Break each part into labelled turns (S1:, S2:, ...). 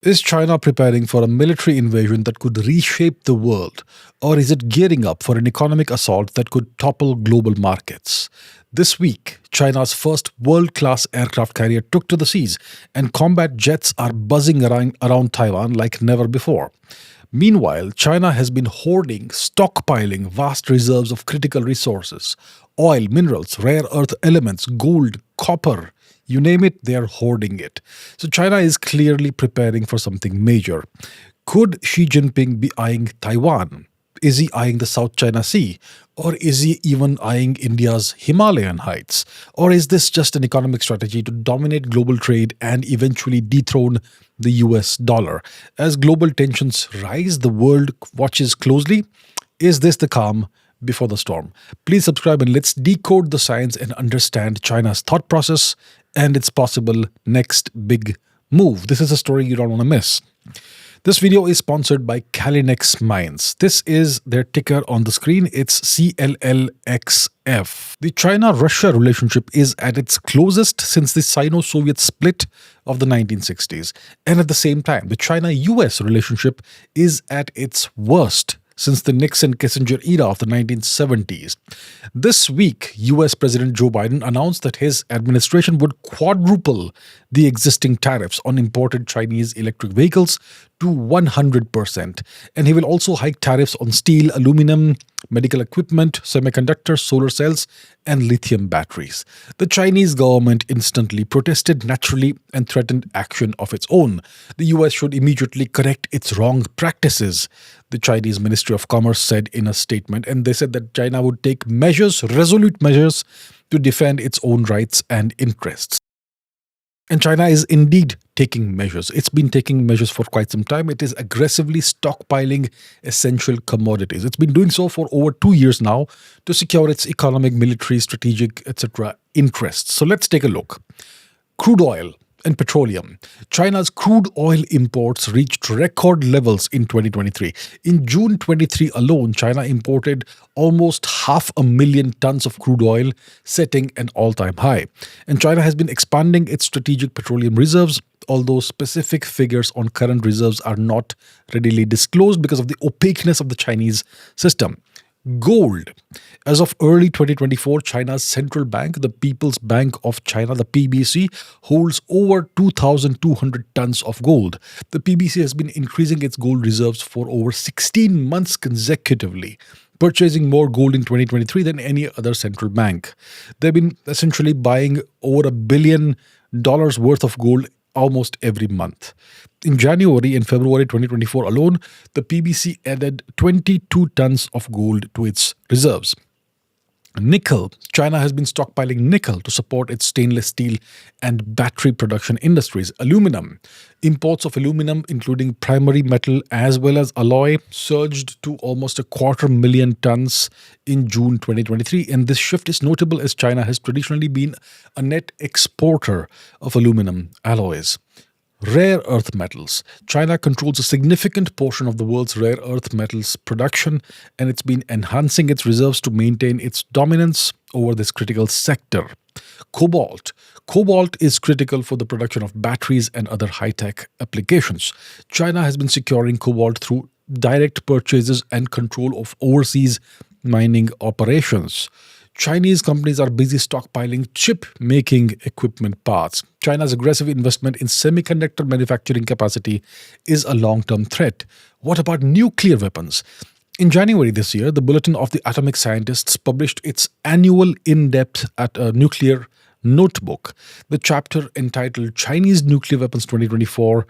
S1: Is China preparing for a military invasion that could reshape the world, or is it gearing up for an economic assault that could topple global markets? This week, China's first world class aircraft carrier took to the seas, and combat jets are buzzing around Taiwan like never before. Meanwhile, China has been hoarding, stockpiling vast reserves of critical resources oil, minerals, rare earth elements, gold, copper. You name it, they are hoarding it. So China is clearly preparing for something major. Could Xi Jinping be eyeing Taiwan? Is he eyeing the South China Sea? Or is he even eyeing India's Himalayan heights? Or is this just an economic strategy to dominate global trade and eventually dethrone the US dollar? As global tensions rise, the world watches closely. Is this the calm before the storm? Please subscribe and let's decode the science and understand China's thought process and its possible next big move. This is a story you don't want to miss. This video is sponsored by Kalinex Mines. This is their ticker on the screen. It's CLLXF. The China-Russia relationship is at its closest since the Sino-Soviet split of the 1960s. And at the same time, the China-US relationship is at its worst since the Nixon-Kissinger era of the 1970s. This week, US President Joe Biden announced that his administration would quadruple the existing tariffs on imported Chinese electric vehicles to 100%. And he will also hike tariffs on steel, aluminum, medical equipment, semiconductors, solar cells, and lithium batteries. The Chinese government instantly protested naturally and threatened action of its own. The US should immediately correct its wrong practices, the Chinese Ministry of Commerce said in a statement. And they said that China would take measures, resolute measures, to defend its own rights and interests. And China is indeed taking measures. It's been taking measures for quite some time. It is aggressively stockpiling essential commodities. It's been doing so for over 2 years now to secure its economic, military, strategic, etc. interests. So let's take a look. Crude oil and petroleum. China's crude oil imports reached record levels in 2023. In June 23 alone, China imported almost 500,000 tons of crude oil, setting an all-time high. And China has been expanding its strategic petroleum reserves, although specific figures on current reserves are not readily disclosed because of the opaqueness of the Chinese system. Gold. As of early 2024, China's central bank, the People's Bank of China, the PBC, holds over 2,200 tons of gold. The PBC has been increasing its gold reserves for over 16 months consecutively, purchasing more gold in 2023 than any other central bank. They've been essentially buying over $1 billion worth of gold almost every month. In January and February 2024 alone, the PBC added 22 tons of gold to its reserves. Nickel. China has been stockpiling nickel to support its stainless steel and battery production industries. Aluminum. Imports of aluminum, including primary metal as well as alloy, surged to almost 250,000 tons in June 2023. And this shift is notable as China has traditionally been a net exporter of aluminum alloys. Rare earth metals. China controls a significant portion of the world's rare earth metals production, and it's been enhancing its reserves to maintain its dominance over this critical sector. Cobalt. Cobalt is critical for the production of batteries and other high-tech applications. China has been securing cobalt through direct purchases and control of overseas mining operations. Chinese companies are busy stockpiling chip-making equipment parts. China's aggressive investment in semiconductor manufacturing capacity is a long-term threat. What about nuclear weapons? In January this year, the Bulletin of the Atomic Scientists published its annual in-depth nuclear notebook. The chapter entitled Chinese Nuclear Weapons 2024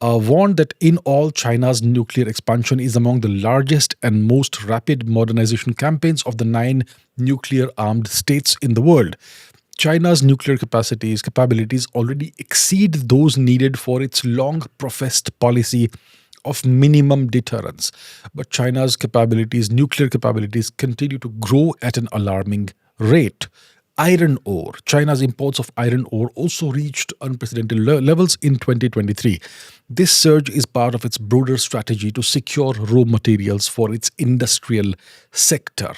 S1: warned that in all, China's nuclear expansion is among the largest and most rapid modernization campaigns of the 9 nuclear-armed states in the world. China's nuclear capabilities already exceed those needed for its long-professed policy of minimum deterrence. But China's nuclear capabilities, continue to grow at an alarming rate. Iron ore. China's imports of iron ore also reached unprecedented levels in 2023. This surge is part of its broader strategy to secure raw materials for its industrial sector.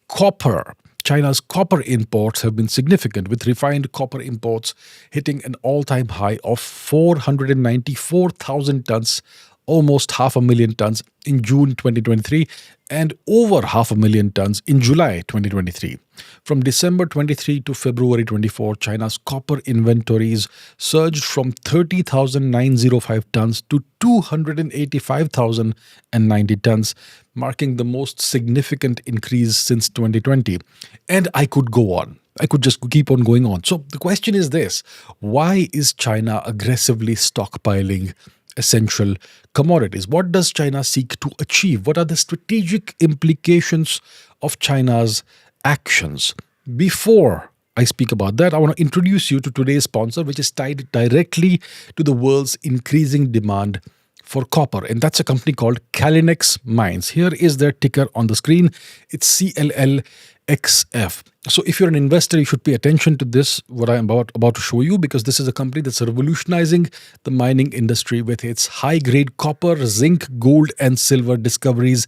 S1: Copper. China's copper imports have been significant, with refined copper imports hitting an all-time high of 494,000 tons, almost 500,000 tons in June 2023, and over 500,000 tons in July 2023. From December 23 to February 24, China's copper inventories surged from 30,905 tons to 285,090 tons, marking the most significant increase since 2020. And I could go on. I could just keep on going on. So the question is this: why is China aggressively stockpiling essential commodities? What does China seek to achieve? What are the strategic implications of China's actions? Before I speak about that, I want to introduce you to today's sponsor, which is tied directly to the world's increasing demand for copper, and that's a company called CLLXF Mines. Here is their ticker on the screen. It's CLLXF. So if you're an investor, you should pay attention to this, what I'm about to show you, because this is a company that's revolutionizing the mining industry with its high-grade copper, zinc, gold, and silver discoveries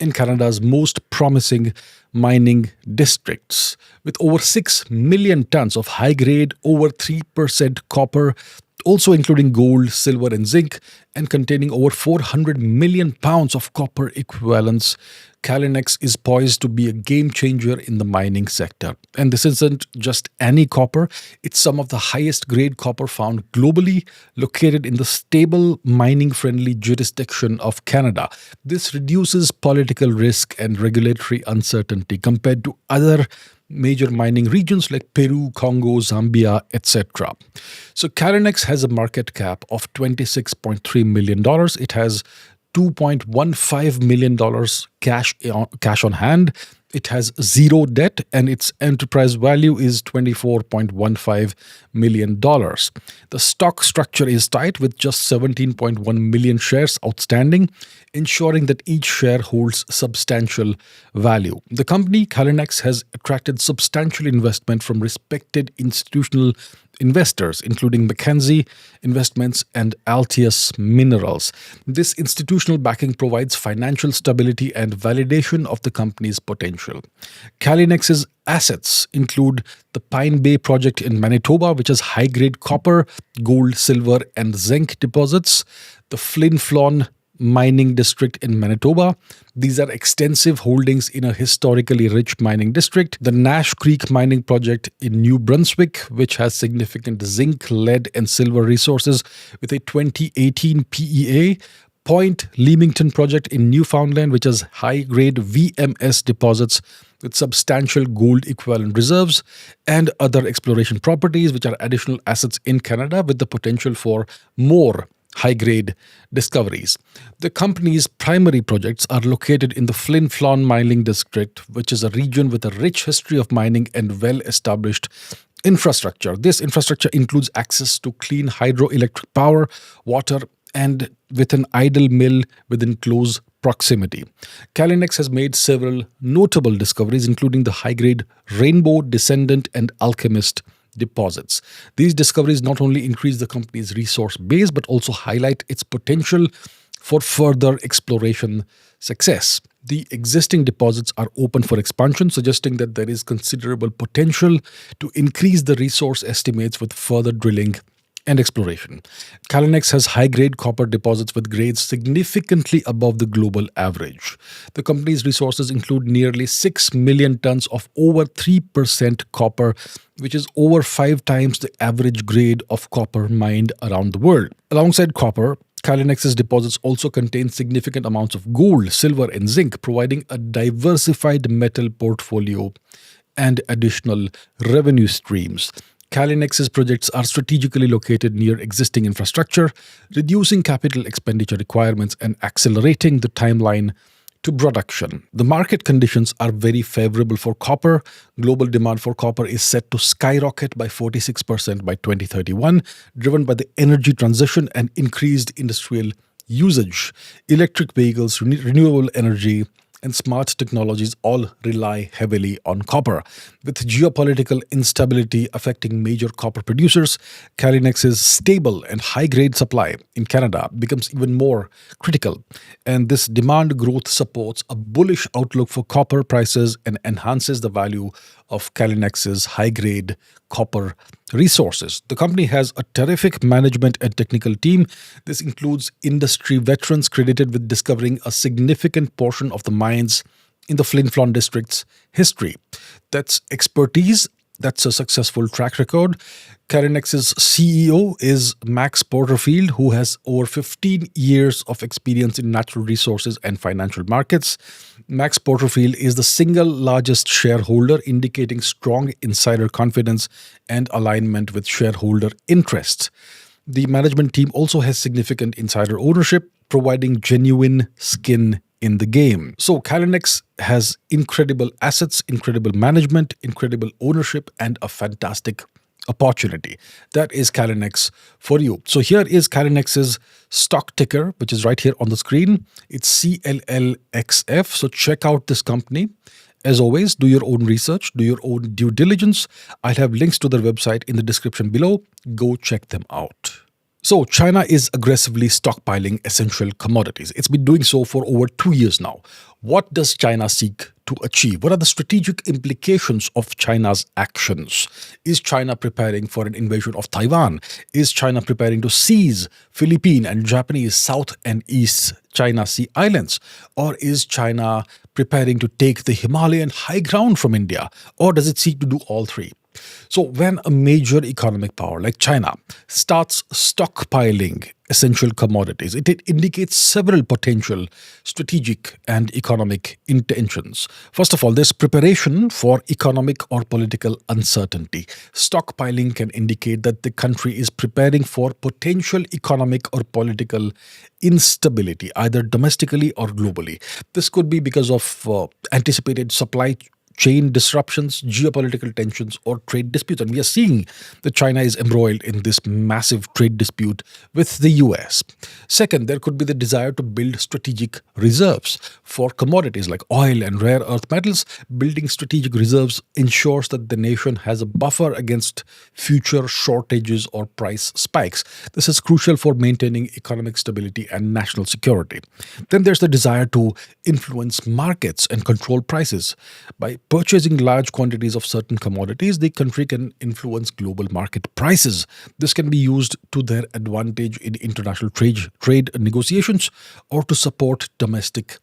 S1: in Canada's most promising mining districts. With over 6 million tons of high-grade, over 3% copper, also including gold, silver, and zinc, and containing over 400 million pounds of copper equivalents, CLLXF is poised to be a game changer in the mining sector. And this isn't just any copper, it's some of the highest grade copper found globally, located in the stable, mining-friendly jurisdiction of Canada. This reduces political risk and regulatory uncertainty compared to other major mining regions like Peru, Congo, Zambia, etc. So CLLXF has a market cap of $26.3 million. It has $2.15 million cash on hand. It has zero debt, and its enterprise value is $24.15 million. The stock structure is tight, with just 17.1 million shares outstanding, ensuring that each share holds substantial value. The company, CLLXF, has attracted substantial investment from respected institutional investors, including Mackenzie Investments and Altius Minerals. This institutional backing provides financial stability and validation of the company's potential. CLLXF's assets include the Pine Bay project in Manitoba, which has high-grade copper, gold, silver, and zinc deposits, the Flin Flon mining district in Manitoba. These are extensive holdings in a historically rich mining district. The Nash Creek mining project in New Brunswick, which has significant zinc, lead, and silver resources with a 2018 PEA. Point Leamington project in Newfoundland, which has high-grade VMS deposits with substantial gold equivalent reserves, and other exploration properties, which are additional assets in Canada with the potential for more high-grade discoveries. The company's primary projects are located in the Flin Flon mining district, which is a region with a rich history of mining and well-established infrastructure. This infrastructure includes access to clean hydroelectric power, water, and with an idle mill within close proximity. CLLXF has made several notable discoveries, including the high-grade Rainbow, Descendant, and Alchemist deposits. These discoveries not only increase the company's resource base, but also highlight its potential for further exploration success. The existing deposits are open for expansion, suggesting that there is considerable potential to increase the resource estimates with further drilling and exploration. CLLXF has high-grade copper deposits with grades significantly above the global average. The company's resources include nearly 6 million tons of over 3% copper, which is over 5 times the average grade of copper mined around the world. Alongside copper, CLLXF's deposits also contain significant amounts of gold, silver, and zinc, providing a diversified metal portfolio and additional revenue streams. CLLXF's projects are strategically located near existing infrastructure, reducing capital expenditure requirements and accelerating the timeline to production. The market conditions are very favorable for copper. Global demand for copper is set to skyrocket by 46% by 2031, driven by the energy transition and increased industrial usage, electric vehicles, renewable energy, and smart technologies all rely heavily on copper. With geopolitical instability affecting major copper producers, Calinex's stable and high-grade supply in Canada becomes even more critical. And this demand growth supports a bullish outlook for copper prices and enhances the value of Calinex's high-grade copper resources. The company has a terrific management and technical team. This includes industry veterans credited with discovering a significant portion of the mines in the Flin Flon district's history. That's expertise. That's a successful track record. Carinex's CEO is Max Porterfield, who has over 15 years of experience in natural resources and financial markets. Max Porterfield is the single largest shareholder, indicating strong insider confidence and alignment with shareholder interests. The management team also has significant insider ownership, providing genuine skin in the game. So Calinex has incredible assets, incredible management, incredible ownership, and a fantastic opportunity. That is Calinex for you. So here is Calinex's stock ticker, which is right here on the screen. It's CLLXF. So check out this company. As always, do your own research, do your own due diligence. I'll have links to their website in the description below. Go check them out. So China is aggressively stockpiling essential commodities. It's been doing so for over 2 years now. What does China seek to achieve? What are the strategic implications of China's actions? Is China preparing for an invasion of Taiwan? Is China preparing to seize Philippine and Japanese South and East China Sea islands? Or is China preparing to take the Himalayan high ground from India? Or does it seek to do all three? So when a major economic power like China starts stockpiling essential commodities, it indicates several potential strategic and economic intentions. First of all, there's preparation for economic or political uncertainty. Stockpiling can indicate that the country is preparing for potential economic or political instability, either domestically or globally. This could be because of anticipated supply chain disruptions, geopolitical tensions, or trade disputes. And we are seeing that China is embroiled in this massive trade dispute with the US. Second, there could be the desire to build strategic reserves for commodities like oil and rare earth metals. Building strategic reserves ensures that the nation has a buffer against future shortages or price spikes. This is crucial for maintaining economic stability and national security. Then there's the desire to influence markets and control prices. By purchasing large quantities of certain commodities, the country can influence global market prices. This can be used to their advantage in international trade negotiations or to support domestic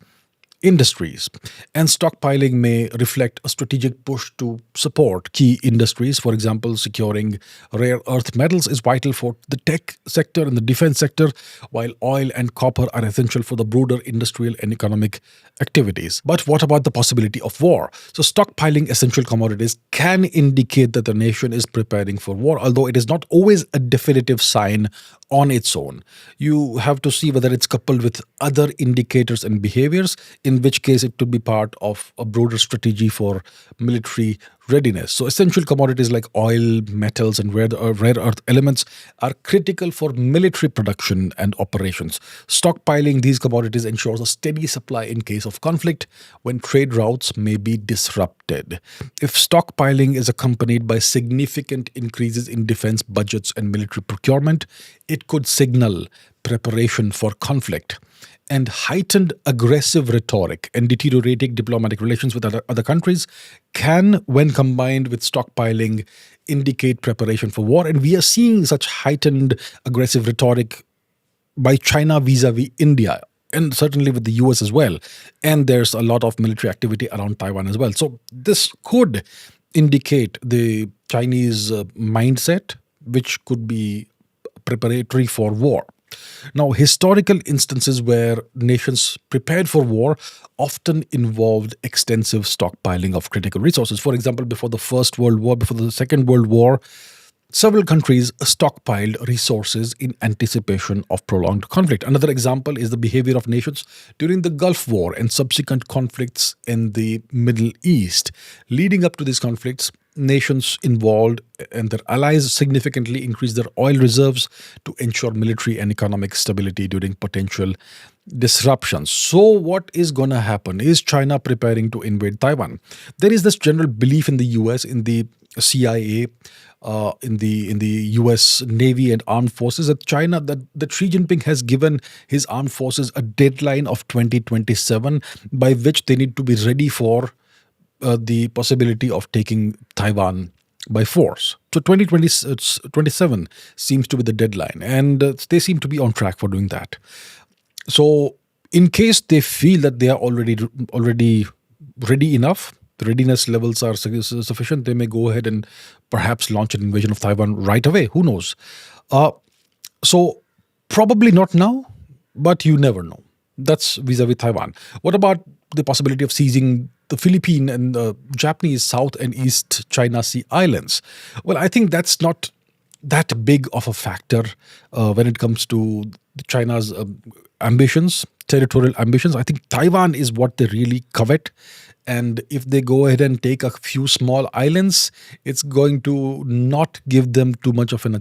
S1: industries. And stockpiling may reflect a strategic push to support key industries. For example, securing rare earth metals is vital for the tech sector and the defense sector, while oil and copper are essential for the broader industrial and economic activities. But what about the possibility of war? So stockpiling essential commodities can indicate that the nation is preparing for war, although it is not always a definitive sign on its own. You have to see whether it's coupled with other indicators and behaviors, in which case it could be part of a broader strategy for military readiness. So essential commodities like oil, metals, and rare earth elements are critical for military production and operations. Stockpiling these commodities ensures a steady supply in case of conflict when trade routes may be disrupted. If stockpiling is accompanied by significant increases in defense budgets and military procurement, it could signal preparation for conflict. And heightened aggressive rhetoric and deteriorating diplomatic relations with other countries can, when combined with stockpiling, indicate preparation for war. And we are seeing such heightened aggressive rhetoric by China vis-a-vis India, and certainly with the US as well. And there's a lot of military activity around Taiwan as well. So this could indicate the Chinese mindset, which could be preparatory for war. Now, historical instances where nations prepared for war often involved extensive stockpiling of critical resources. For example, before the First World War, before the Second World War, several countries stockpiled resources in anticipation of prolonged conflict. Another example is the behavior of nations during the Gulf War and subsequent conflicts in the Middle East. Leading up to these conflicts, nations involved and their allies significantly increase their oil reserves to ensure military and economic stability during potential disruptions. So, what is going to happen? Is China preparing to invade Taiwan? There is this general belief in the US, in the CIA, in the US Navy and armed forces that China that Xi Jinping has given his armed forces a deadline of 2027 by which they need to be ready for the possibility of taking Taiwan by force. So 2027 seems to be the deadline, and they seem to be on track for doing that. So, in case they feel that they are already ready enough, the readiness levels are sufficient, they may go ahead and perhaps launch an invasion of Taiwan right away. Who knows? Uh, so, probably not now, but you never know. That's vis-a-vis Taiwan. What about the possibility of seizing the Philippine and the Japanese South and East China Sea islands? Well, I think that's not that big of a factor when it comes to China's ambitions, territorial ambitions. I think Taiwan is what they really covet. And if they go ahead and take a few small islands, it's going to not give them too much of an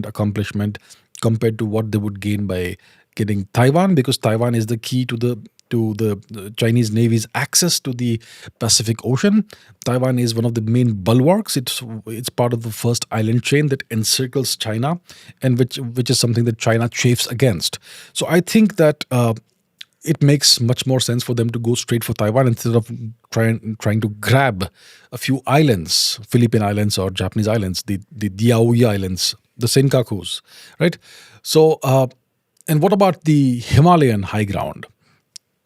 S1: accomplishment compared to what they would gain by getting Taiwan, because Taiwan is the key to the Chinese Navy's access to the Pacific Ocean. Taiwan is one of the main bulwarks. It's part of the first island chain that encircles China, and which is something that China chafes against. So I think that it makes much more sense for them to go straight for Taiwan instead of trying to grab a few islands, Philippine Islands or Japanese islands, the Diaoyu Islands, the Senkakus, right? So, and what about the Himalayan high ground?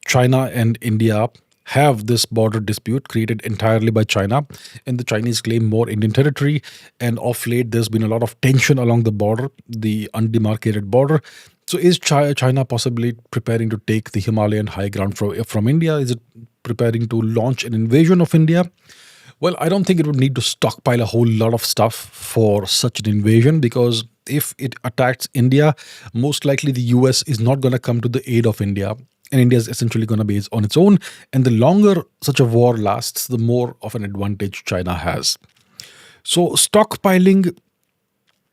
S1: China and India have this border dispute created entirely by China, and the Chinese claim more Indian territory. And of late, there's been a lot of tension along the border, the undemarcated border. So, is China possibly preparing to take the Himalayan high ground from India? Is it preparing to launch an invasion of India? Well, I don't think it would need to stockpile a whole lot of stuff for such an invasion, because if it attacks India, most likely the US is not going to come to the aid of India. And India is essentially going to be on its own. And the longer such a war lasts, the more of an advantage China has. So, stockpiling,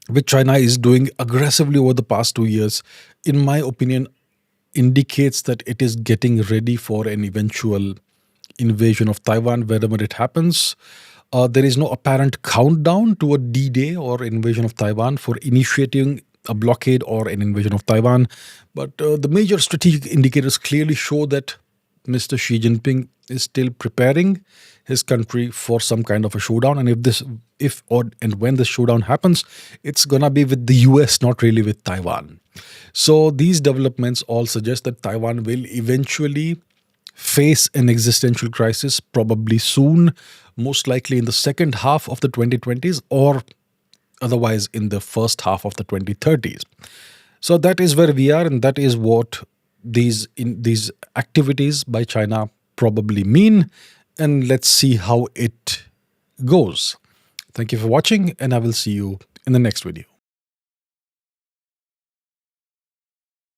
S1: which China is doing aggressively over the past 2 years, in my opinion, indicates that it is getting ready for an eventual invasion of Taiwan wherever it happens. There is no apparent countdown to a D-Day or invasion of Taiwan for initiating a blockade or an invasion of Taiwan. But the major strategic indicators clearly show that Mr. Xi Jinping is still preparing his country for some kind of a showdown. And when this showdown happens, it's going to be with the US, not really with Taiwan. So these developments all suggest that Taiwan will eventually face an existential crisis, probably soon, most likely in the second half of the 2020s, or otherwise in the first half of the 2030s. So that is where we are, and that is what these activities by China probably mean. And let's see how it goes. Thank you for watching, and I will see you in the next video.